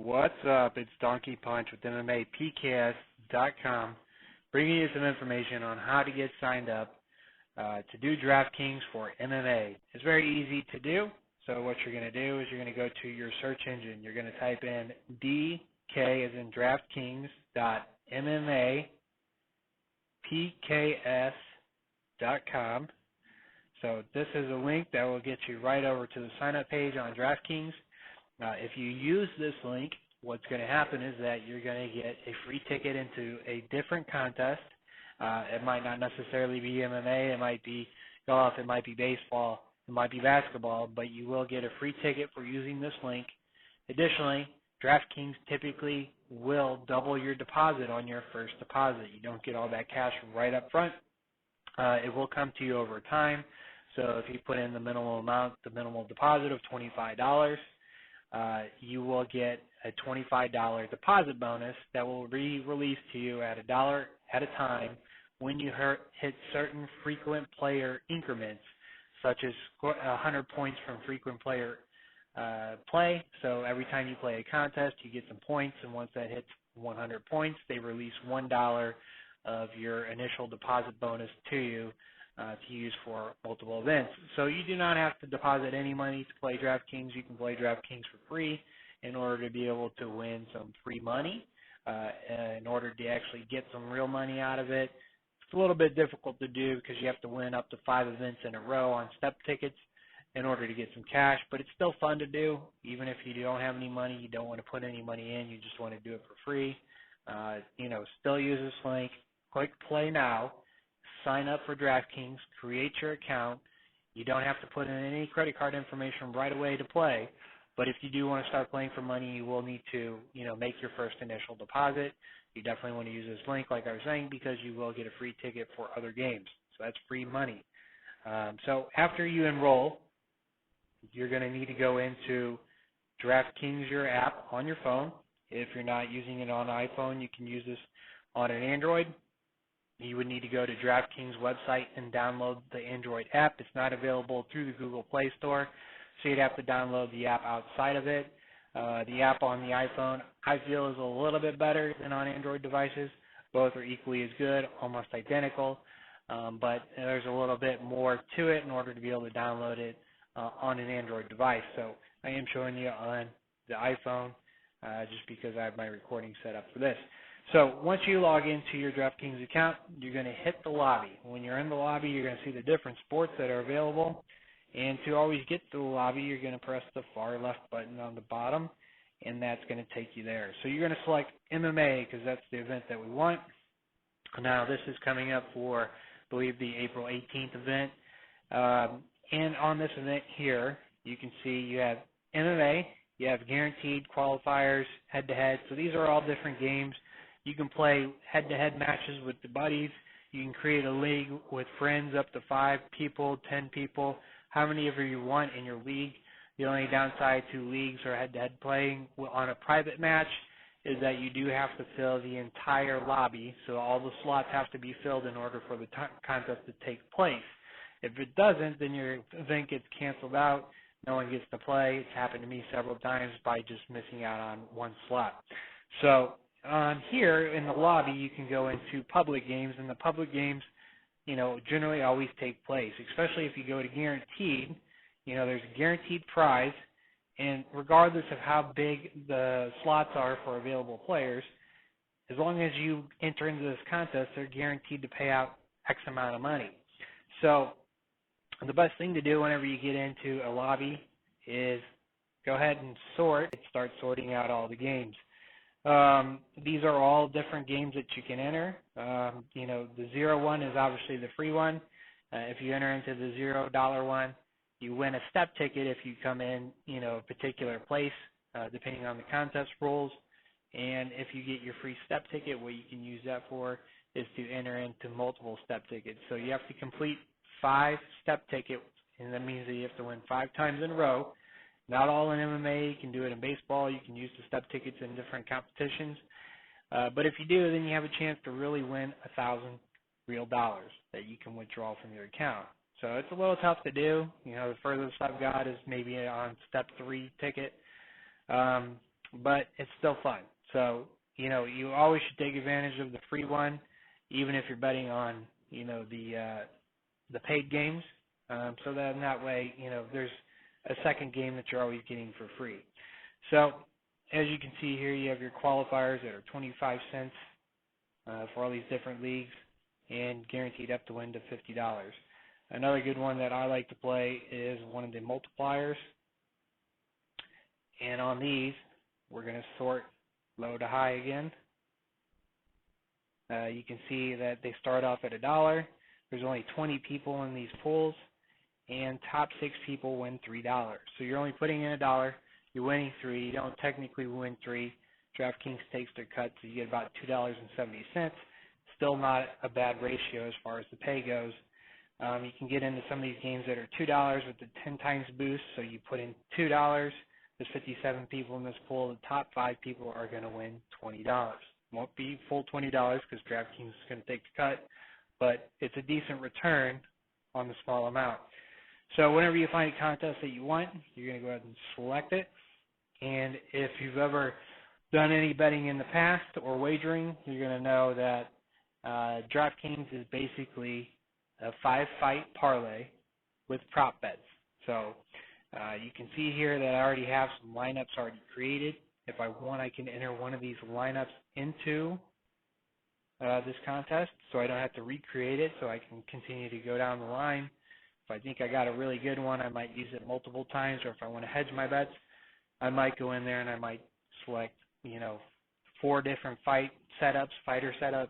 What's up? It's Donkey Punch with MMAPKS.com, bringing you some information on how to get signed up to do DraftKings for MMA. It's very easy to do. So what you're going to do is you're going to go to your search engine. You're going to type in DK as in DraftKings.MMAPKS.com. So this is a link that will get you right over to the sign up page on DraftKings. If you use this link, what's going to happen is that you're going to get a free ticket into a different contest. It might not necessarily be MMA, it might be golf, it might be baseball, it might be basketball, but you will get a free ticket for using this link. Additionally, DraftKings typically will double your deposit on your first deposit. You don't get all that cash right up front. It will come to you over time. So if you put in the minimal amount, the minimal deposit of $25, you will get a $25 deposit bonus that will be released to you at $1 at a time when you hit certain frequent player increments, such as 100 points from frequent player play. So every time you play a contest, you get some points, and once that hits 100 points, they release $1 of your initial deposit bonus to you to use for multiple events. So you do not have to deposit any money to play DraftKings. You can play DraftKings for free in order to be able to win some free money. In order to actually get some real money out of it, it's a little bit difficult to do because you have to win up to 5 events in a row on step tickets in order to get some cash, but it's still fun to do. Even if you don't have any money, you don't want to put any money in, you just want to do it for free. Still use this link. Click play now. Sign up for DraftKings, create your account. You don't have to put in any credit card information right away to play, but if you do want to start playing for money, you will need to, make your first initial deposit. You definitely want to use this link, like I was saying, because you will get a free ticket for other games. So that's free money. So after you enroll, you're going to need to go into DraftKings, your app on your phone. If you're not using it on iPhone, you can use this on an Android. You would need to go to DraftKings website and download the Android app. It's not available through the Google Play Store, so you'd have to download the app outside of it. The app on the iPhone, I feel, is a little bit better than on Android devices. Both are equally as good, almost identical, but there's a little bit more to it in order to be able to download it on an Android device. So I am showing you on the iPhone just because I have my recording set up for this. So once you log into your DraftKings account, you're going to hit the lobby. When you're in the lobby, you're going to see the different sports that are available. And to always get to the lobby, you're going to press the far left button on the bottom, and that's going to take you there. So you're going to select MMA because that's the event that we want. Now this is coming up for, I believe, the April 18th event. And on this event here, you can see you have MMA, you have guaranteed qualifiers, head-to-head. So these are all different games. You can play head-to-head matches with the buddies. You can create a league with friends up to 5 people, 10 people, how many ever you want in your league. The only downside to leagues or head-to-head playing on a private match is that you do have to fill the entire lobby, so all the slots have to be filled in order for the contest to take place. If it doesn't, then your event gets canceled out. No one gets to play. It's happened to me several times by just missing out on one slot. So here in the lobby, you can go into public games, and the public games, generally always take place, especially if you go to guaranteed. There's a guaranteed prize, and regardless of how big the slots are for available players, as long as you enter into this contest, they're guaranteed to pay out X amount of money. So the best thing to do whenever you get into a lobby is go ahead and start sorting out all the games. These are all different games that you can enter. The 0-1 is obviously the free one. If you enter into the $0 one, you win a step ticket if you come in, a particular place, depending on the contest rules. And if you get your free step ticket, what you can use that for is to enter into multiple step tickets. So you have to complete 5 step tickets, and that means that you have to win 5 times in a row. Not all in MMA. You can do it in baseball. You can use the step tickets in different competitions. But if you do, then you have a chance to really win $1,000 real dollars that you can withdraw from your account. So it's a little tough to do. The furthest I've got is maybe on step 3 ticket. but it's still fun. So, you always should take advantage of the free one, even if you're betting on, the paid games. So that in that way, there's a second game that you're always getting for free. So, as you can see here, you have your qualifiers that are 25 cents for all these different leagues, and guaranteed up to win to $50. Another good one that I like to play is one of the multipliers. And on these, we're going to sort low to high again. You can see that they start off at $1. There's only 20 people in these pools, and top 6 people win $3. So you're only putting in $1. You're winning 3. You don't technically win 3. DraftKings takes their cut, so you get about $2.70. Still not a bad ratio as far as the pay goes. You can get into some of these games that are $2 with the 10 times boost. So you put in $2. There's 57 people in this pool. The top 5 people are going to win $20. Won't be full $20 because DraftKings is going to take the cut, but it's a decent return on the small amount. So whenever you find a contest that you want, you're going to go ahead and select it. And if you've ever done any betting in the past or wagering, you're going to know that DraftKings is basically a 5-fight parlay with prop bets. So you can see here that I already have some lineups already created. If I want, I can enter one of these lineups into this contest, so I don't have to recreate it, so I can continue to go down the line. If I think I got a really good one, I might use it multiple times, or if I want to hedge my bets, I might go in there and I might select, 4 different fighter setups,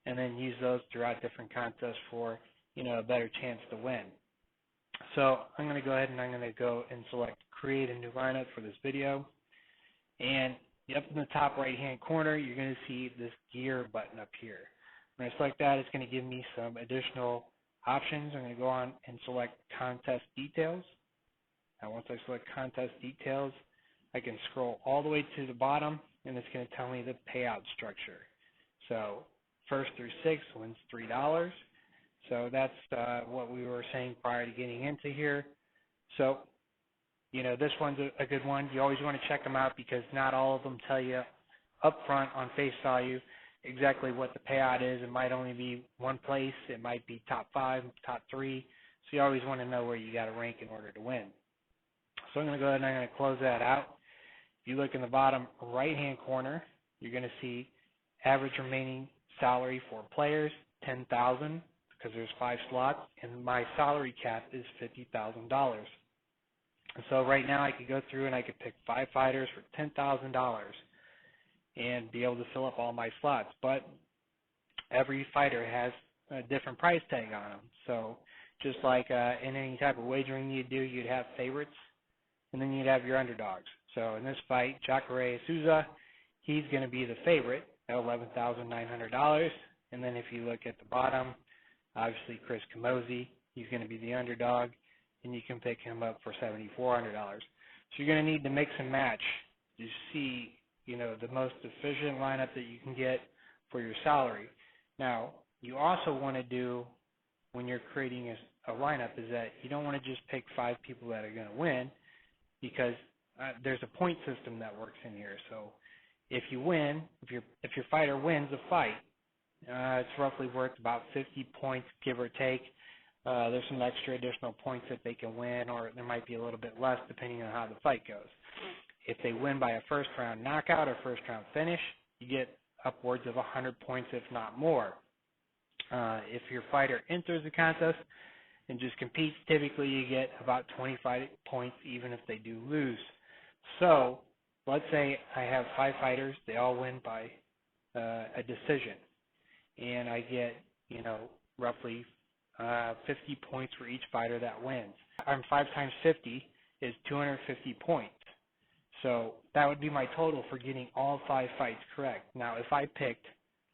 and then use those throughout different contests for, a better chance to win. So I'm going to go ahead and I'm going to go and select create a new lineup for this video. And up in the top right hand corner, you're going to see this gear button up here. When I select that, it's going to give me some additional options. I'm going to go on and select contest details. Now once I select contest details, I can scroll all the way to the bottom, and it's going to tell me the payout structure. So 1st through 6th wins $3. So that's what we were saying prior to getting into here. So, this one's a good one. You always want to check them out because not all of them tell you up front on face value exactly what the payout is. It might only be one place. It might be top 5, top 3. So you always want to know where you got to rank in order to win. So I'm going to go ahead and I'm going to close that out. If you look in the bottom right-hand corner, you're going to see average remaining salary for players, $10,000 because there's 5 slots, and my salary cap is $50,000. So right now I could go through and I could pick 5 fighters for $10,000 and be able to fill up all my slots. But every fighter has a different price tag on them. So just like in any type of wagering you do, you'd have favorites, and then you'd have your underdogs. So in this fight, Jacare Souza, he's going to be the favorite at $11,900. And then if you look at the bottom, obviously Chris Camozzi, he's going to be the underdog, and you can pick him up for $7,400. So you're going to need to mix and match to see, the most efficient lineup that you can get for your salary. Now, you also want to do, when you're creating a lineup, is that you don't want to just pick 5 people that are going to win, because there's a point system that works in here. So if you win, if your fighter wins a fight, it's roughly worth about 50 points, give or take. There's some extra additional points that they can win, or there might be a little bit less depending on how the fight goes. If they win by a first-round knockout or first-round finish, you get upwards of 100 points, if not more. If your fighter enters the contest and just competes, typically you get about 25 points even if they do lose. So let's say I have 5 fighters, they all win by a decision, and I get, roughly 50 points for each fighter that wins. 5 times 50 is 250 points. So that would be my total for getting all 5 fights correct. Now, if I picked,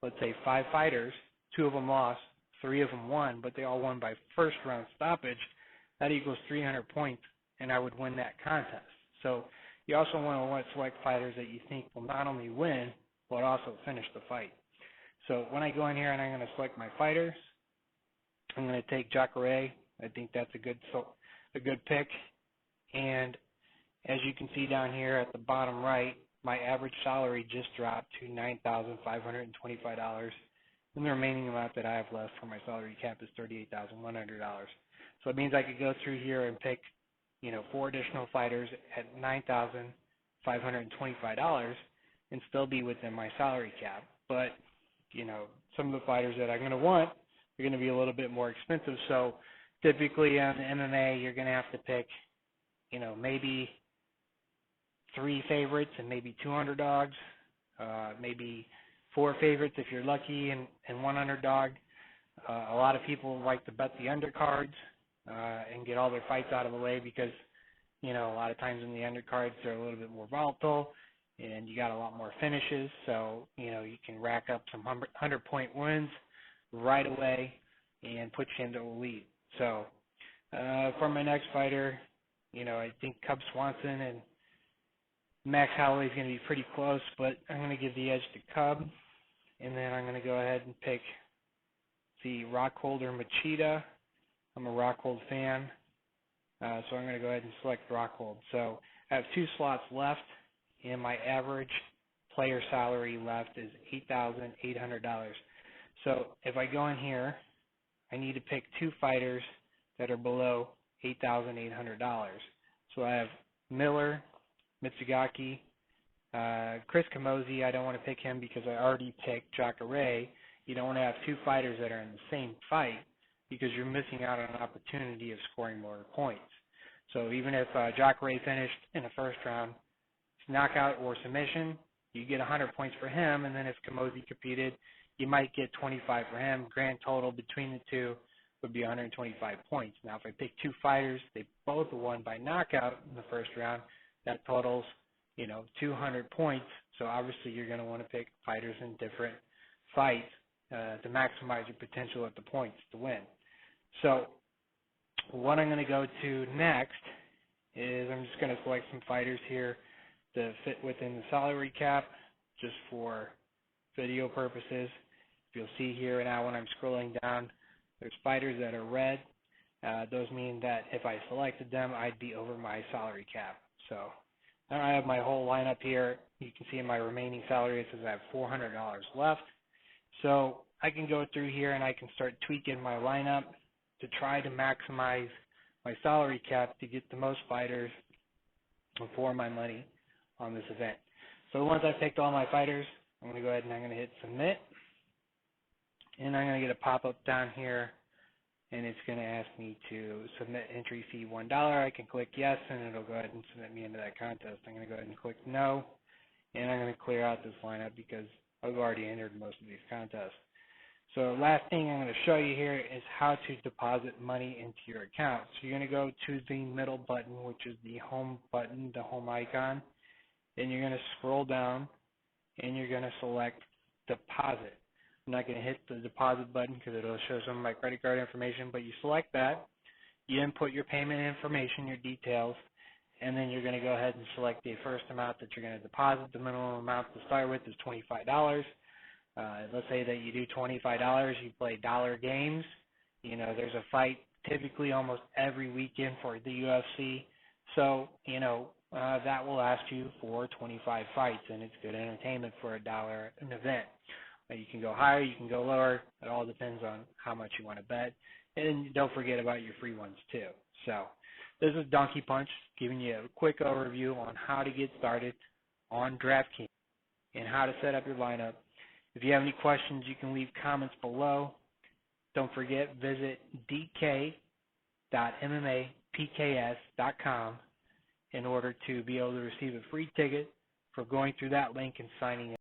let's say, 5 fighters, 2 of them lost, 3 of them won, but they all won by first-round stoppage, that equals 300 points, and I would win that contest. So you also want to select fighters that you think will not only win, but also finish the fight. So when I go in here and I'm going to select my fighters, I'm going to take Jacare. I think that's a good pick. And as you can see down here at the bottom right, my average salary just dropped to $9,525, and the remaining amount that I have left for my salary cap is $38,100. So it means I could go through here and pick, 4 additional fighters at $9,525 and still be within my salary cap. But, some of the fighters that I'm going to want are going to be a little bit more expensive. So typically on MMA, you're going to have to pick, maybe 3 favorites and maybe 2 underdogs, maybe 4 favorites if you're lucky and 1 underdog. A lot of people like to bet the undercards and get all their fights out of the way because, a lot of times in the undercards they're a little bit more volatile and you got a lot more finishes. So, you can rack up some 100-point wins right away and put you into a lead. So for my next fighter, I think Cub Swanson and Max Holloway is going to be pretty close, but I'm going to give the edge to Cub, and then I'm going to go ahead and pick the Rockhold Machida. I'm a Rockhold fan, so I'm going to go ahead and select Rockhold. So I have 2 slots left, and my average player salary left is $8,800. So if I go in here, I need to pick 2 fighters that are below $8,800. So I have Miller, Mitsugaki, Chris Camozzi. I don't want to pick him because I already picked Jacare. You don't want to have 2 fighters that are in the same fight because you're missing out on an opportunity of scoring more points. So even if Jacare finished in the first round, knockout or submission, you get 100 points for him, and then if Camozzi competed, you might get 25 for him. Grand total between the 2 would be 125 points. Now, if I pick 2 fighters, they both won by knockout in the first round, that totals, 200 points. So obviously you're going to want to pick fighters in different fights to maximize your potential at the points to win. So what I'm going to go to next is I'm just going to select some fighters here to fit within the salary cap just for video purposes. If you'll see here now when I'm scrolling down, there's fighters that are red. Those mean that if I selected them, I'd be over my salary cap. So now I have my whole lineup here. You can see in my remaining salary it says I have $400 left. So I can go through here and I can start tweaking my lineup to try to maximize my salary cap to get the most fighters for my money on this event. So once I've picked all my fighters, I'm going to go ahead and I'm going to hit submit. And I'm going to get a pop-up down here, and it's going to ask me to submit entry fee $1. I can click yes, and it'll go ahead and submit me into that contest. I'm going to go ahead and click no, and I'm going to clear out this lineup because I've already entered most of these contests. So last thing I'm going to show you here is how to deposit money into your account. So you're going to go to the middle button, which is the home button, the home icon, and you're going to scroll down, and you're going to select deposit. I'm not going to hit the deposit button because it'll show some of my credit card information, but you select that, you input your payment information, your details, and then you're going to go ahead and select the first amount that you're going to deposit. The minimum amount to start with is $25. Let's say that you do $25, you play dollar games. There's a fight typically almost every weekend for the UFC. So, that will last you for 25 fights, and it's good entertainment for $1 an event. You can go higher, you can go lower. It all depends on how much you want to bet. And don't forget about your free ones too. So this is Donkey Punch giving you a quick overview on how to get started on DraftKings and how to set up your lineup. If you have any questions, you can leave comments below. Don't forget, visit dk.mmapks.com in order to be able to receive a free ticket for going through that link and signing in.